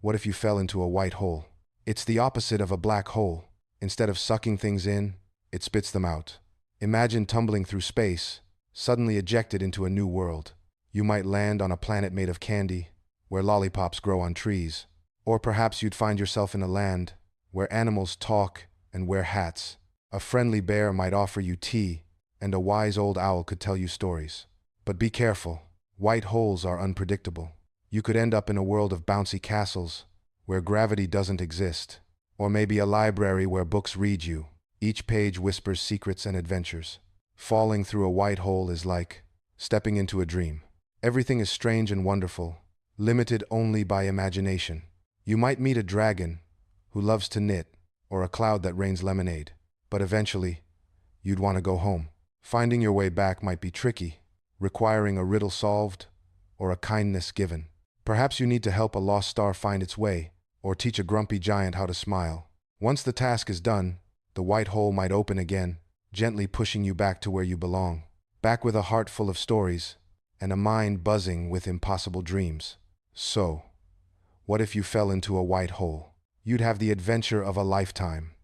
What if you fell into a white hole? It's the opposite of a black hole. Instead of sucking things in, it spits them out. Imagine tumbling through space, suddenly ejected into a new world. You might land on a planet made of candy, where lollipops grow on trees. Or perhaps you'd find yourself in a land where animals talk and wear hats. A friendly bear might offer you tea, and a wise old owl could tell you stories. But be careful. White holes are unpredictable. You could end up in a world of bouncy castles, where gravity doesn't exist. Or maybe a library where books read you. Each page whispers secrets and adventures. Falling through a white hole is like stepping into a dream. Everything is strange and wonderful, limited only by imagination. You might meet a dragon who loves to knit, or a cloud that rains lemonade. But eventually, you'd want to go home. Finding your way back might be tricky, requiring a riddle solved or a kindness given. Perhaps you need to help a lost star find its way, or teach a grumpy giant how to smile. Once the task is done, the white hole might open again, gently pushing you back to where you belong. Back with a heart full of stories, and a mind buzzing with impossible dreams. So, what if you fell into a white hole? You'd have the adventure of a lifetime.